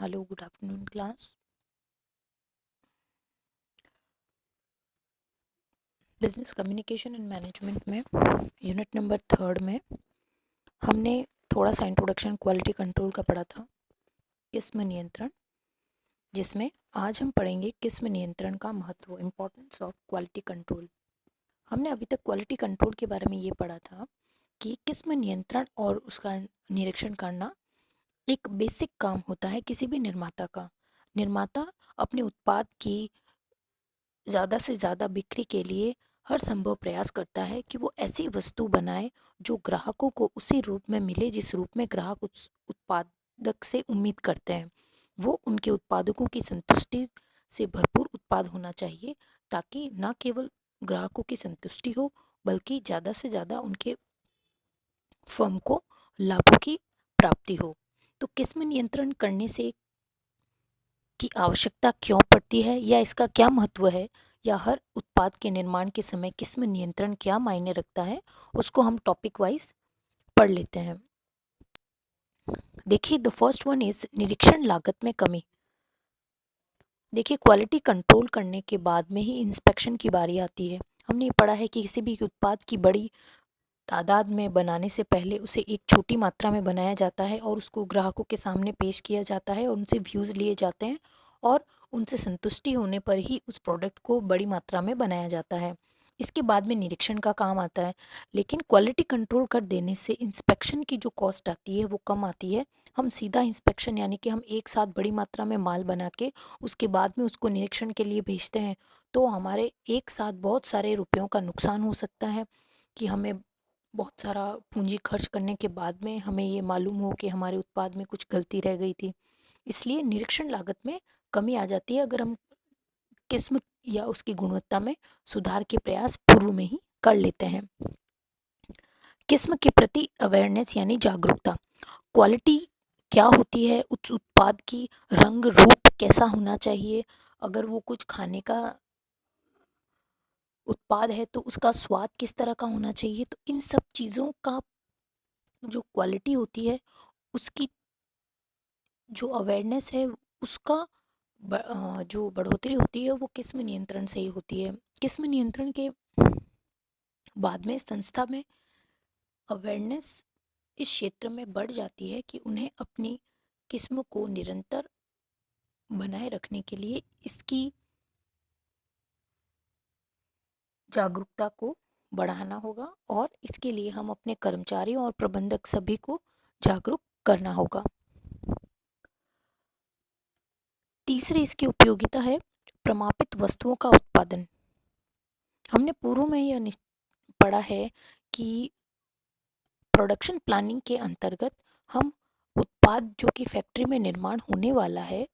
Hello, good afternoon class. Business communication and management में unit number 3 में हमने थोड़ा सा इंट्रोडक्शन क्वालिटी कंट्रोल का पढ़ा था, किस्म नियंत्रण, जिसमें आज हम पढ़ेंगे किस्म नियंत्रण का महत्व, इम्पोर्टेंस ऑफ क्वालिटी कंट्रोल। हमने अभी तक क्वालिटी कंट्रोल के बारे में ये पढ़ा था कि किस्म नियंत्रण और उसका निरीक्षण करना एक बेसिक काम होता है किसी भी निर्माता का। निर्माता अपने उत्पाद की ज़्यादा से ज़्यादा बिक्री के लिए हर संभव प्रयास करता है कि वो ऐसी वस्तु बनाए जो ग्राहकों को उसी रूप में मिले जिस रूप में ग्राहक उस उत्पादक से उम्मीद करते हैं। वो उनके उत्पादकों की संतुष्टि से भरपूर उत्पाद होना चाहिए, ताकि न केवल ग्राहकों की संतुष्टि हो बल्कि ज़्यादा से ज़्यादा उनके फर्म को लाभों की प्राप्ति हो। तो किस्म नियंत्रण करने से की आवश्यकता क्यों पड़ती है या इसका क्या महत्व है, या हर उत्पाद के निर्माण के समय किस्म नियंत्रण क्या मायने रखता है, उसको हम टॉपिक वाइज पढ़ लेते हैं। देखिए, द फर्स्ट वन इज निरीक्षण लागत में कमी। देखिए, क्वालिटी कंट्रोल करने के बाद में ही इंस्पेक्शन की बारी आती है। हमने ये पढ़ा है कि किसी भी उत्पाद की बड़ी तादाद में बनाने से पहले उसे एक छोटी मात्रा में बनाया जाता है और उसको ग्राहकों के सामने पेश किया जाता है और उनसे व्यूज़ लिए जाते हैं, और उनसे संतुष्टि होने पर ही उस प्रोडक्ट को बड़ी मात्रा में बनाया जाता है। इसके बाद में निरीक्षण का काम आता है, लेकिन क्वालिटी कंट्रोल कर देने से इंस्पेक्शन की जो कॉस्ट आती है वो कम आती है। हम सीधा इंस्पेक्शन यानी कि हम एक साथ बड़ी मात्रा में माल बना के उसके बाद में उसको निरीक्षण के लिए भेजते हैं, तो हमारे एक साथ बहुत सारे रुपयों का नुकसान हो सकता है कि हमें बहुत सारा पूंजी खर्च करने के बाद में हमें ये मालूम हो कि हमारे उत्पाद में कुछ गलती रह गई थी। इसलिए निरीक्षण लागत में कमी आ जाती है अगर हम किस्म या उसकी गुणवत्ता में सुधार के प्रयास पूर्व में ही कर लेते हैं। किस्म के प्रति अवेयरनेस यानी जागरूकता। क्वालिटी क्या होती है, उस उत्पाद की रंग रूप कैसा होना चाहिए, अगर वो कुछ खाने का उत्पाद है तो उसका स्वाद किस तरह का होना चाहिए। तो इन सब चीज़ों का जो क्वालिटी होती है, उसकी जो अवेयरनेस है, उसका जो बढ़ोतरी होती है वो किस्म नियंत्रण से ही होती है। किस्म नियंत्रण के बाद में संस्था में अवेयरनेस इस क्षेत्र में बढ़ जाती है कि उन्हें अपनी किस्म को निरंतर बनाए रखने के लिए इसकी जागरूकता को बढ़ाना होगा, और इसके लिए हम अपने कर्मचारियों और प्रबंधक सभी को जागरूक करना होगा। तीसरी इसकी उपयोगिता है प्रमापित वस्तुओं का उत्पादन। हमने पूर्व में यह पढ़ा है कि प्रोडक्शन प्लानिंग के अंतर्गत हम उत्पाद जो कि फैक्ट्री में निर्माण होने वाला है,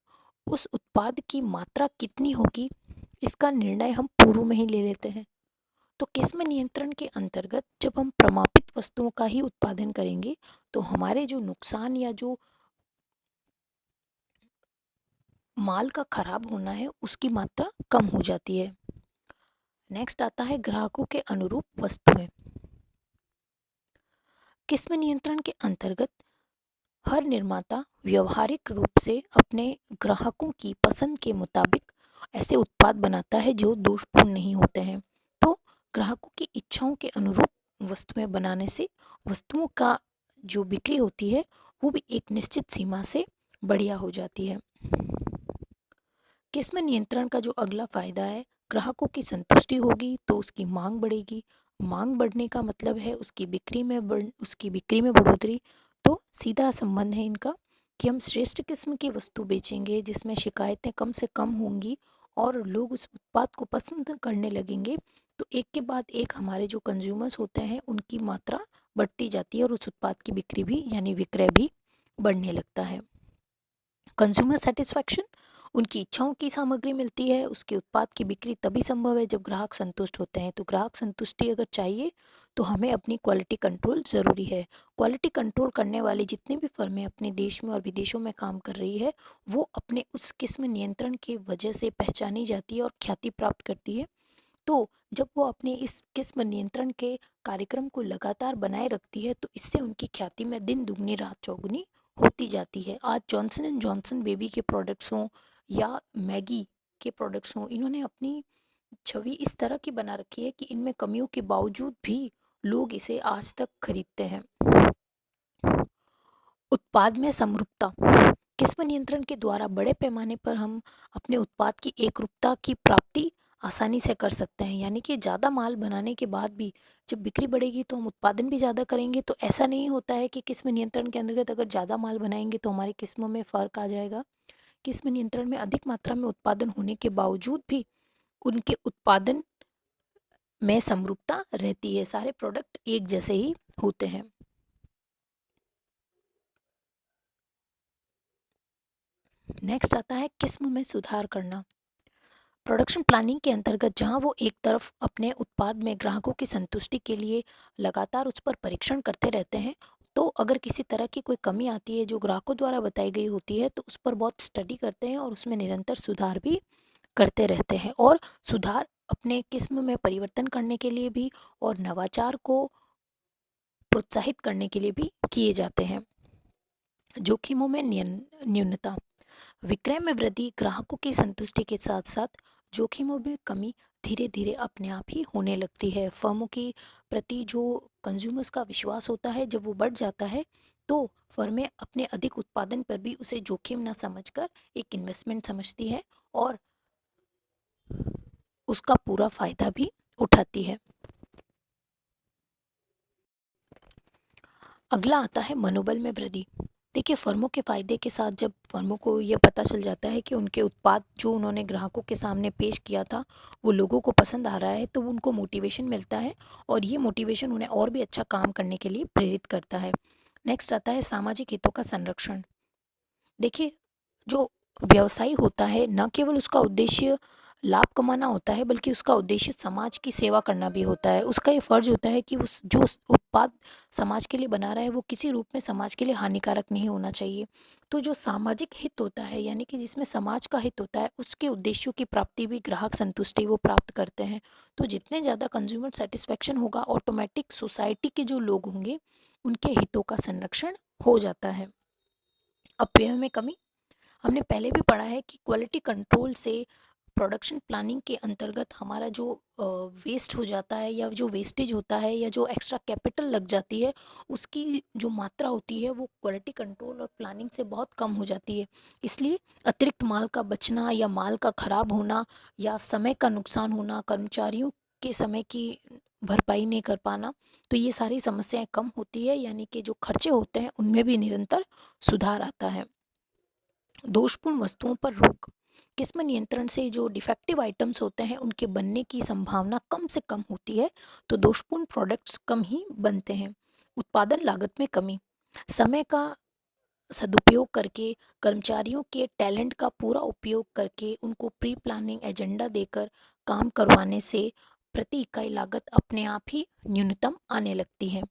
उस उत्पाद की मात्रा कितनी होगी, इसका निर्णय हम पूर्व में ही ले लेते हैं। तो किस्म नियंत्रण के अंतर्गत जब हम प्रमापित वस्तुओं का ही उत्पादन करेंगे तो हमारे जो नुकसान या जो माल का खराब होना है उसकी मात्रा कम हो जाती है। नेक्स्ट आता है ग्राहकों के अनुरूप वस्तुएं। किस्म नियंत्रण के अंतर्गत हर निर्माता व्यवहारिक रूप से अपने ग्राहकों की पसंद के मुताबिक ऐसे उत्पाद बनाता है जो दोषपूर्ण नहीं होते हैं। तो ग्राहकों की इच्छाओं के अनुरूप वस्तुएं बनाने से वस्तुओं का जो बिक्री होती है वो भी एक निश्चित सीमा से बढ़िया हो जाती है। किस्म नियंत्रण का जो अगला फायदा है, ग्राहकों की संतुष्टि होगी तो उसकी मांग बढ़ेगी। मांग बढ़ने का मतलब है उसकी बिक्री में बढ़ोतरी। तो सीधा संबंध है इनका कि हम श्रेष्ठ किस्म की वस्तु बेचेंगे जिसमें शिकायतें कम से कम होंगी और लोग उस उत्पाद को पसंद करने लगेंगे। तो एक के बाद एक हमारे जो कंज्यूमर्स होते हैं उनकी मात्रा बढ़ती जाती है और उस उत्पाद की बिक्री भी यानी विक्रय भी बढ़ने लगता है। कंज्यूमर सेटिस्फैक्शन, उनकी इच्छाओं की सामग्री मिलती है, उसके उत्पाद की बिक्री तभी संभव है जब ग्राहक संतुष्ट होते हैं। तो ग्राहक संतुष्टि अगर चाहिए तो हमें अपनी क्वालिटी कंट्रोल ज़रूरी है। क्वालिटी कंट्रोल करने वाली जितनी भी फर्में अपने देश में और विदेशों में काम कर रही है, वो अपने उस किस्म नियंत्रण की वजह से पहचानी जाती है और ख्याति प्राप्त करती है। तो जब वो अपने इस किस्म नियंत्रण के कार्यक्रम को लगातार बनाए रखती है तो इससे उनकी ख्याति में दिन दुगनी रात चौगुनी होती जाती है। आज जॉनसन एंड जॉनसन बेबी के प्रोडक्ट्स हों या मैगी के प्रोडक्ट्स हों, इन्होंने अपनी छवि इस तरह की बना रखी है कि इनमें कमियों के बावजूद भी लोग इसे आज तक खरीदते हैं। उत्पाद में समरूपता। किस्म नियंत्रण के द्वारा बड़े पैमाने पर हम अपने उत्पाद की एकरूपता की प्राप्ति आसानी से कर सकते हैं। यानी कि ज़्यादा माल बनाने के बाद भी जब बिक्री बढ़ेगी तो हम उत्पादन भी ज़्यादा करेंगे। तो ऐसा नहीं होता है कि किस्म नियंत्रण के अंतर्गत अगर ज़्यादा माल बनाएंगे तो हमारी किस्मों में फ़र्क आ जाएगा। किस्म नियंत्रण में अधिक मात्रा में उत्पादन होने के बावजूद भी उनके उत्पादन में समरूपता रहती है। सारे प्रोडक्ट एक जैसे ही होते हैं। नेक्स्ट आता है किस्म में सुधार करना। प्रोडक्शन प्लानिंग के अंतर्गत जहां वो एक तरफ अपने उत्पाद में ग्राहकों की संतुष्टि के लिए लगातार उस पर परीक्षण करते रहते हैं, तो अगर किसी तरह की कोई कमी आती है जो ग्राहकों द्वारा बताई गई होती है तो उस पर बहुत स्टडी करते हैं और उसमें निरंतर सुधार भी करते रहते हैं। और सुधार अपने किस्म में परिवर्तन करने के लिए भी और नवाचार को प्रोत्साहित करने के लिए भी किए जाते हैं। जोखिमों में न्यूनता। विक्रय में वृद्धि, ग्राहकों की संतुष्टि के साथ साथ जोखिमों में कमी धीरे धीरे अपने आप ही होने लगती है। फर्मों के प्रति जो कंज्यूमर्स का विश्वास होता है जब वो बढ़ जाता है तो फर्में अपने अधिक उत्पादन पर भी उसे जोखिम न समझकर एक इन्वेस्टमेंट समझती है और उसका पूरा फायदा भी उठाती है। अगला आता है मनोबल में वृद्धि। देखिए, फर्मों के फ़ायदे के साथ जब फर्मों को ये पता चल जाता है कि उनके उत्पाद जो उन्होंने ग्राहकों के सामने पेश किया था वो लोगों को पसंद आ रहा है, तो उनको मोटिवेशन मिलता है और ये मोटिवेशन उन्हें और भी अच्छा काम करने के लिए प्रेरित करता है। नेक्स्ट आता है सामाजिक हितों का संरक्षण। देखिए, जो व्यवसाय होता है न केवल उसका उद्देश्य लाभ कमाना होता है बल्कि उसका उद्देश्य समाज की सेवा करना भी होता है। उसका ये फ़र्ज़ होता है कि उस उत्पाद समाज के लिए बना रहा है वो किसी रूप में समाज के लिए हानिकारक नहीं होना चाहिए। तो जो सामाजिक हित होता है यानी कि जिसमें समाज का हित होता है उसके उद्देश्यों की प्राप्ति भी ग्राहक संतुष्टि वो प्राप्त करते हैं। तो जितने ज़्यादा कंज्यूमर सेटिस्फेक्शन होगा ऑटोमेटिक सोसाइटी के जो लोग होंगे उनके हितों का संरक्षण हो जाता है। अपव्यय में कमी। हमने पहले भी पढ़ा है कि क्वालिटी कंट्रोल से प्रोडक्शन प्लानिंग के अंतर्गत हमारा जो वेस्ट हो जाता है या जो वेस्टेज होता है या जो एक्स्ट्रा कैपिटल लग जाती है उसकी जो मात्रा होती है वो क्वालिटी कंट्रोल और प्लानिंग से बहुत कम हो जाती है। इसलिए अतिरिक्त माल का बचना या माल का खराब होना या समय का नुकसान होना, कर्मचारियों के समय की भरपाई नहीं कर पाना, तो ये सारी समस्याएं कम होती है। यानी कि जो खर्चे होते हैं उनमें भी निरंतर सुधार आता है। दोषपूर्ण वस्तुओं पर रोक। किस्म नियंत्रण से जो डिफेक्टिव आइटम्स होते हैं उनके बनने की संभावना कम से कम होती है, तो दोषपूर्ण प्रोडक्ट्स कम ही बनते हैं। उत्पादन लागत में कमी। समय का सदुपयोग करके, कर्मचारियों के टैलेंट का पूरा उपयोग करके, उनको प्री प्लानिंग एजेंडा देकर काम करवाने से प्रति इकाई लागत अपने आप ही न्यूनतम आने लगती है।